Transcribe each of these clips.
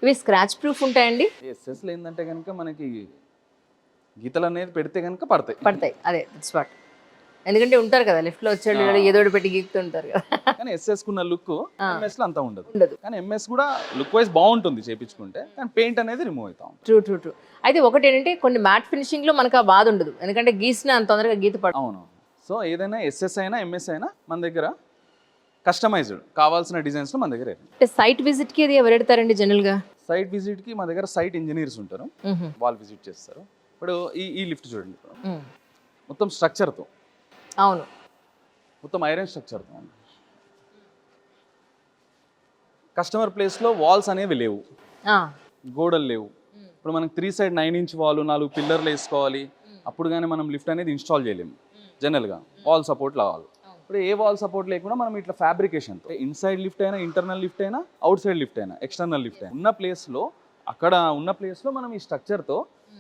ఇవి scratch proof ఉంటాయండి? ఎస్ఎస్లో ఏంటంటే కనుక మనకి గీతలు అనేది పెడితే కనుక పడతాయి. పడతాయి, అదే దట్స్ వాట్. ఎందుకంటే ఉంటారు కదా లిఫ్ట్లో వచ్చేవాళ్ళు ఏదో ఒకటి పెట్టి గీకుతుంటారు కదా. కానీ ఎస్ఎస్ కున్న లుక్ ఎంఎస్లో అంతా ఉండదు. ఉండదు. కానీ ఎంఎస్ కూడా లుక్ వైజ్ బాగుంటుంది చేపించుకుంటే, కానీ పెయింట్ అనేది రిమూవ్ అవుతా ఉంటుంది. True true true. అయితే ఒకటి ఏంటంటే కొన్ని మ్యాట్ ఫినిషింగ్లో మనకు ఆ బాధ ఉండదు, ఎందుకంటే గీసిన అంత తొందరగా గీత పడదు. అవును. సో ఏదైనా ఎస్ఎస్ అయినా ఎంఎస్ అయినా మన దగ్గర కస్టమైజ్డ్ కావాల్సిన డిజైన్స్లో మన దగ్గర. అంటే సైట్ విజిట్కి అది ఎవరు పెడతారండి జనరల్గా? సైట్ విజిట్కి మా దగ్గర సైట్ ఇంజనీర్స్ ఉంటారు, వాళ్ళు విజిట్ చేస్తారు. ఇప్పుడు ఈ లిఫ్ట్ చూడండి, ఇప్పుడు మొత్తం స్ట్రక్చర్తో, అవును, మొత్తం ఐరన్ స్ట్రక్చర్తో. కస్టమర్ ప్లేస్లో వాల్స్ అనేవి లేవు, గోడలు లేవు. ఇప్పుడు మనకి 3 సైడ్ 9 ఇంచ్ వాల్, 4 పిల్లర్లు వేసుకోవాలి, అప్పుడు కానీ మనం లిఫ్ట్ అనేది ఇన్స్టాల్ చేయలేము. జనరల్గా వాల్ సపోర్ట్ కావాలి. ఇప్పుడు ఏ వాల్ సపోర్ట్ లేకుండా మనం ఇట్లా ఫ్యాబ్రికేషన్తో ఇన్సైడ్ లిఫ్ట్ అయినా, ఇంటర్నల్ లిఫ్ట్ అయినా, అవుట్ సైడ్ లిఫ్ట్ అయినా, ఎక్స్టర్నల్ లిఫ్ట్ అయినా ఉన్న ప్లేస్లో, అక్కడ ఉన్న ప్లేస్లో మనం ఈ స్ట్రక్చర్తో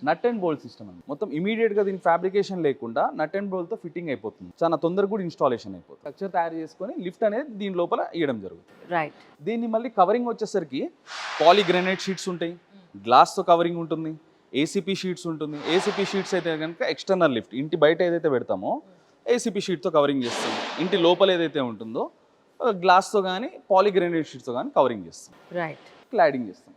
నట్ అండ్ బోల్ట్ సిస్టమ్ అండి. మొత్తం ఇమీడియట్గా దీని ఫ్యాబ్రికేషన్ లేకుండా నట్ అండ్ బోల్ట్తో ఫిట్టింగ్ అయిపోతుంది, చాలా తొందరగా కూడా ఇన్స్టాలేషన్ అయిపోతుంది. స్ట్రక్చర్ తయారు చేసుకొని లిఫ్ట్ అనేది దీని లోపల ఇవ్వడం జరుగుతుంది. రైట్. దీన్ని మళ్ళీ కవరింగ్ వచ్చేసరికి పాలీగ్రానైట్ షీట్స్ ఉంటాయి, గ్లాస్తో కవరింగ్ ఉంటుంది, ఏసీపీ షీట్స్ ఉంటుంది. ఏసీపీ షీట్స్ అయితే కనుక ఎక్స్టర్నల్ లిఫ్ట్ ఇంటి బయట ఏదైతే పెడతామో ఏసీపీ షీట్తో కవరింగ్ చేస్తాం. ఇంటి లోపల ఏదైతే ఉంటుందో గ్లాస్తో కానీ పాలీగ్రానైట్ షీట్స్తో కానీ కవరింగ్ చేస్తాం. రైట్. క్లాడింగ్ చేస్తాం.